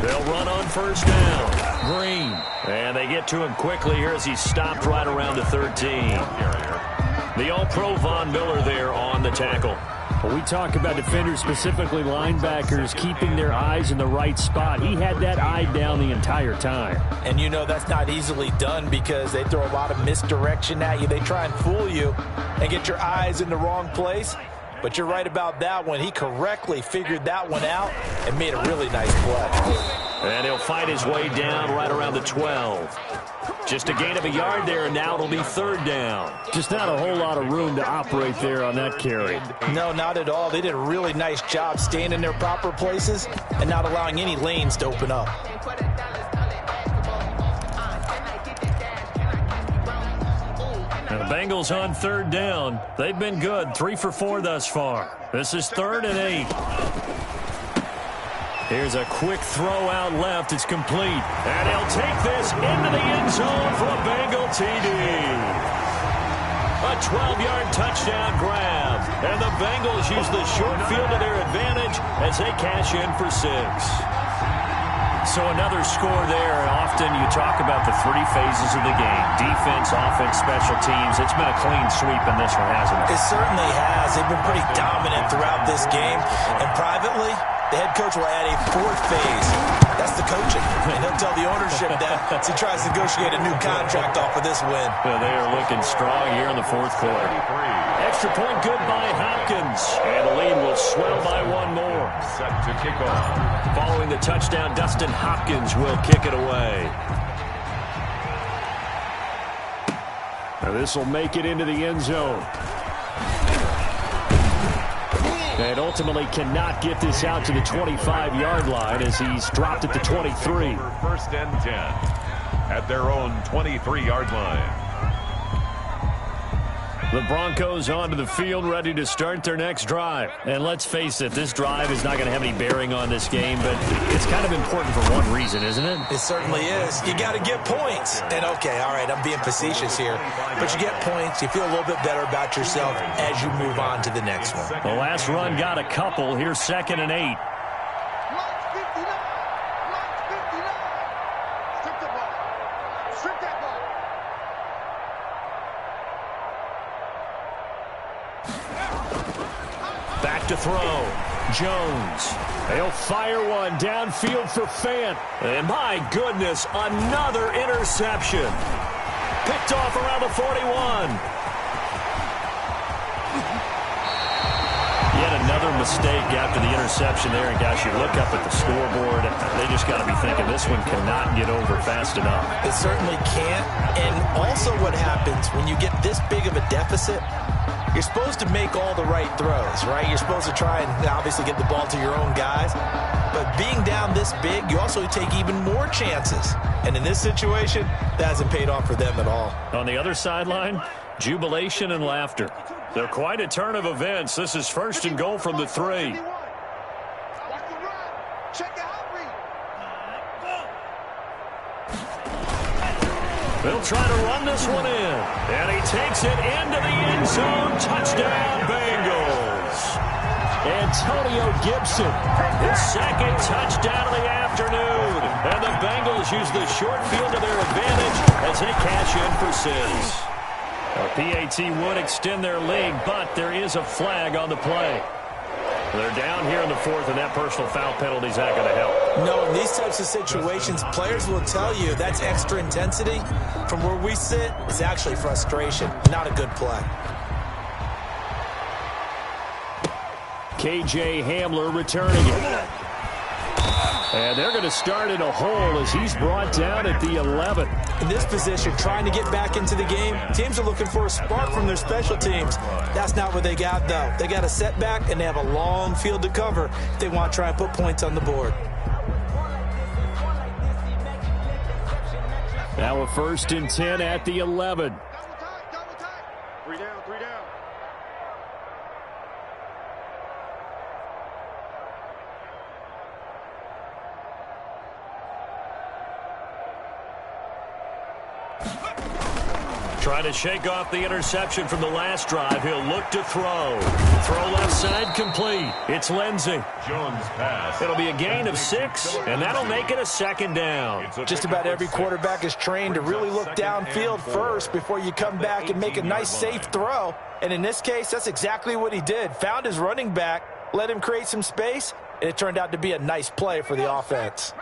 [SPEAKER 1] They'll run on 1st down. Green. And they get to him quickly here as he's stopped right around the 13. The All-Pro Von Miller there on the tackle.
[SPEAKER 5] Well, we talk about defenders, specifically linebackers, keeping their eyes in the right spot. He had that eye down the entire time.
[SPEAKER 3] And you know that's not easily done because they throw a lot of misdirection at you. They try and fool you and get your eyes in the wrong place. But you're right about that one. He correctly figured that one out and made a really nice play.
[SPEAKER 1] And he'll fight his way down right around the 12. Just a gain of a yard there, and now it'll be 3rd down.
[SPEAKER 5] Just not a whole lot of room to operate there on that carry.
[SPEAKER 3] No, not at all. They did a really nice job staying in their proper places and not allowing any lanes to open up.
[SPEAKER 1] And the Bengals on 3rd down. They've been good, 3 for 4 thus far. This is 3rd and 8. Here's a quick throw out left. It's complete. And he'll take this into the end zone for a Bengal TD. A 12-yard touchdown grab. And the Bengals use the short field to their advantage as they cash in for 6. So another score there. Often you talk about the 3 phases of the game. Defense, offense, special teams. It's been a clean sweep in this one, hasn't it?
[SPEAKER 3] It certainly has. They've been pretty dominant throughout this game. And privately, the head coach will add a 4th phase. That's the coaching. And he'll tell the ownership that as he tries to negotiate a new contract off of this win.
[SPEAKER 1] Well, they are looking strong here in the 4th quarter. Extra point good by Hopkins. And the lead will swell by 1 more.
[SPEAKER 2] Set to kick off.
[SPEAKER 1] Following the touchdown, Dustin Hopkins will kick it away.
[SPEAKER 5] Now this will make it into the end zone. And ultimately cannot get this out to the 25-yard line as he's dropped at the 23.
[SPEAKER 2] 1st and 10 at their own 23-yard line.
[SPEAKER 1] The Broncos onto the field, ready to start their next drive. And let's face it, this drive is not going to have any bearing on this game, but it's kind of important for one reason, isn't it?
[SPEAKER 3] It certainly is. You got to get points. And, okay, all right, I'm being facetious here. But you get points, you feel a little bit better about yourself as you move on to the next one.
[SPEAKER 1] The last run got a couple. Here's 2nd and 8. Back to throw. Jones. They'll fire one downfield for Fant. And my goodness, another interception. Picked off around the 41. Yet another mistake after the interception there. And gosh, you look up at the scoreboard, they just got to be thinking this one cannot get over fast enough.
[SPEAKER 3] It certainly can't. And also what happens when you get this big of a deficit, You're supposed to make all the right throws, right? You're supposed to try and obviously get the ball to your own guys. But being down this big, you also take even more chances. And in this situation, that hasn't paid off for them at all.
[SPEAKER 1] On the other sideline, jubilation and laughter. They're quite a turn of events. This is 1st and goal from the 3. They'll try to run this one in. And he takes it into the end zone. Touchdown, Bengals. Antonio Gibson, his 2nd touchdown of the afternoon. And the Bengals use the short field to their advantage as they cash in for 6. A PAT would extend their lead, but there is a flag on the play. They're down here in the 4th, and that personal foul penalty is not going to help.
[SPEAKER 3] No, in these types of situations, players will tell you that's extra intensity. From where we sit, it's actually frustration, not a good play.
[SPEAKER 5] KJ Hamler returning it. And they're going to start in a hole as he's brought down at the 11.
[SPEAKER 3] In this position, trying to get back into the game, teams are looking for a spark from their special teams. That's not what they got, though. They got a setback, and they have a long field to cover if they want to try and put points on the board.
[SPEAKER 5] Now a 1st and 10 at the 11.
[SPEAKER 4] Double time. 3 down, 3 down.
[SPEAKER 1] Trying to shake off the interception from the last drive. He'll look to throw. Throw left side complete. It's Lindsey.
[SPEAKER 2] Jones pass.
[SPEAKER 1] It'll be a gain of 6, and that'll make it a 2nd down.
[SPEAKER 3] Just about every quarterback is trained to really look downfield first before you come back and make a nice, safe throw. And in this case, that's exactly what he did. Found his running back, let him create some space, and it turned out to be a nice play for the offense.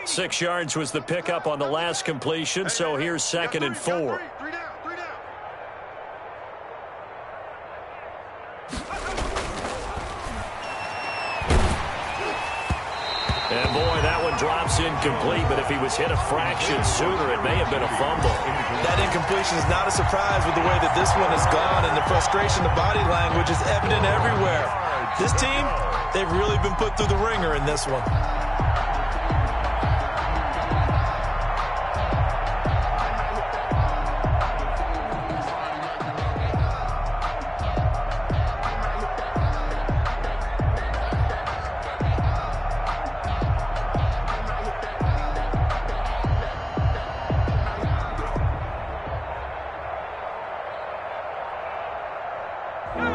[SPEAKER 1] 6 yards was the pickup on the last completion, so here's 2nd and 4.
[SPEAKER 4] 3 down, 3 down.
[SPEAKER 1] And boy, that one drops incomplete, but if he was hit a fraction sooner, it may have been a fumble.
[SPEAKER 3] That incompletion is not a surprise with the way that this one has gone, and the frustration, the body language is evident everywhere. This team, they've really been put through the ringer in this one.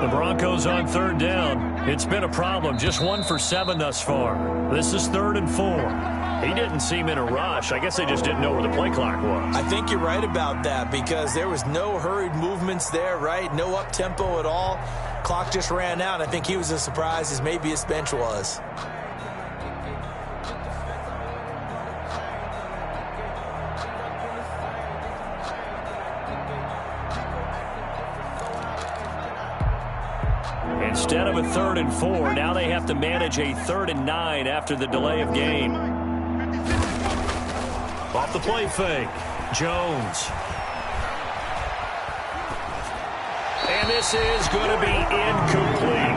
[SPEAKER 1] The Broncos on 3rd down. It's been a problem. Just 1 for 7 thus far. This is 3rd and 4. He didn't seem in a rush. I guess they just didn't know where the play clock was.
[SPEAKER 3] I think you're right about that because there was no hurried movements there, right? No up-tempo at all. Clock just ran out. I think he was as surprised as maybe his bench was.
[SPEAKER 1] Instead of a 3rd and 4, now they have to manage a 3rd and 9 after the delay of game. Off the play fake, Jones. And this is going to be incomplete.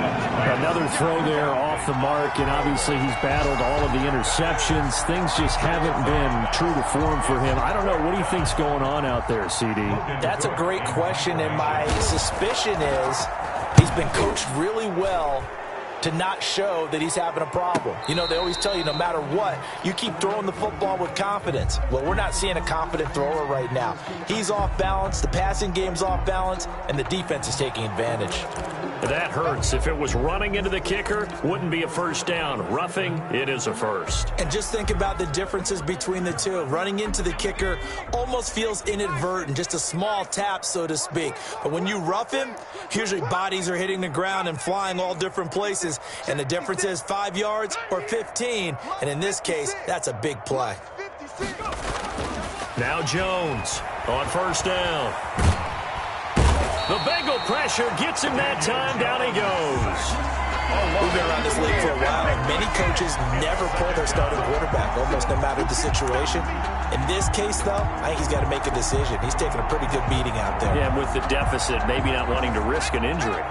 [SPEAKER 5] Another throw there off the mark, and obviously he's battled all of the interceptions. Things just haven't been true to form for him. I don't know. What do you think's going on out there, CD?
[SPEAKER 3] That's a great question, and my suspicion is he's been coached really well to not show that he's having a problem. You know, they always tell you no matter what, you keep throwing the football with confidence. Well, we're not seeing a confident thrower right now. He's off balance, the passing game's off balance, and the defense is taking advantage.
[SPEAKER 1] That hurts. If it was running into the kicker, wouldn't be a 1st down. Roughing, it is a 1st.
[SPEAKER 3] And just think about the differences between the two. Running into the kicker almost feels inadvertent, just a small tap, so to speak. But when you rough him, usually bodies are hitting the ground and flying all different places. And the difference is 5 yards or 15. And in this case, that's a big play.
[SPEAKER 1] Now Jones on 1st down. The Bengal pressure gets him that time. Down he goes.
[SPEAKER 3] We've been around this league for a while, and many coaches never pull their starting quarterback, almost no matter the situation. In this case, though, I think he's got to make a decision. He's taking a pretty good beating out there.
[SPEAKER 1] Yeah, and with the deficit, maybe not wanting to risk an injury.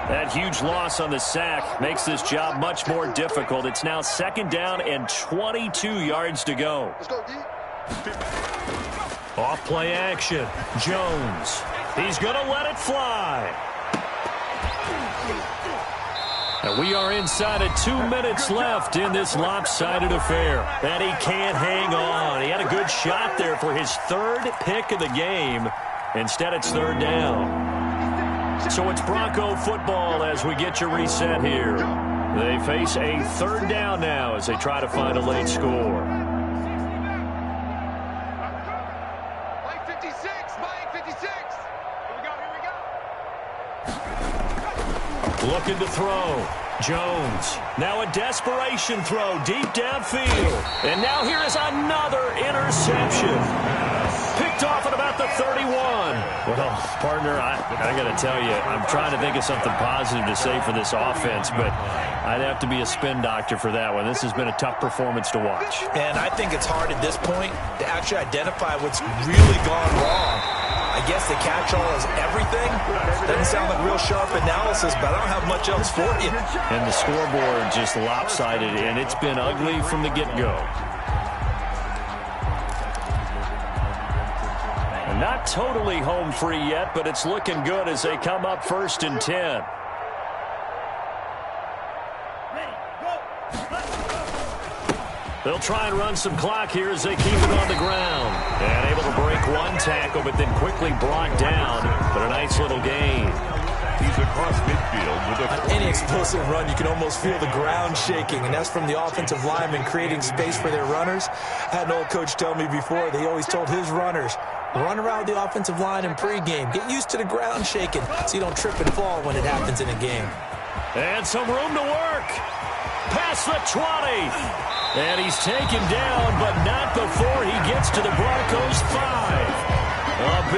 [SPEAKER 1] That huge loss on the sack makes this job much more difficult. It's now 2nd down and 22 yards to go.
[SPEAKER 4] Let's go, D.
[SPEAKER 1] Off play action. Jones. He's going to let it fly. And we are inside of 2 minutes left in this lopsided affair. And he can't hang on. He had a good shot there for his 3rd pick of the game. Instead, it's 3rd down. So it's Bronco football as we get your reset here. They face a 3rd down now as they try to find a late score.
[SPEAKER 4] Play 56, play 56. Here we go, here we go.
[SPEAKER 1] Looking to throw. Jones. Now a desperation throw deep downfield. And now here is another interception. Picked off at about the 31. Well, partner, I got to tell you, I'm trying to think of something positive to say for this offense, but I'd have to be a spin doctor for that one. This has been a tough performance to watch.
[SPEAKER 3] And I think it's hard at this point to actually identify what's really gone wrong. I guess the catch-all is everything. Doesn't sound like real sharp analysis, but I don't have much else for you.
[SPEAKER 1] And the scoreboard just lopsided, and it's been ugly from the get-go. Not totally home free yet, but it's looking good as they come up 1st and 10. They'll try and run some clock here as they keep it on the ground. And able to break one tackle, but then quickly brought down. But a nice little gain.
[SPEAKER 2] He's across midfield with
[SPEAKER 3] On any explosive run, you can almost feel the ground shaking, and that's from the offensive linemen creating space for their runners. I had an old coach tell me before, he always told his runners, run around the offensive line in pregame. Get used to the ground shaking so you don't trip and fall when it happens in a game.
[SPEAKER 1] And some room to work. Past the 20. And he's taken down, but not before he gets to the Broncos' 5. A big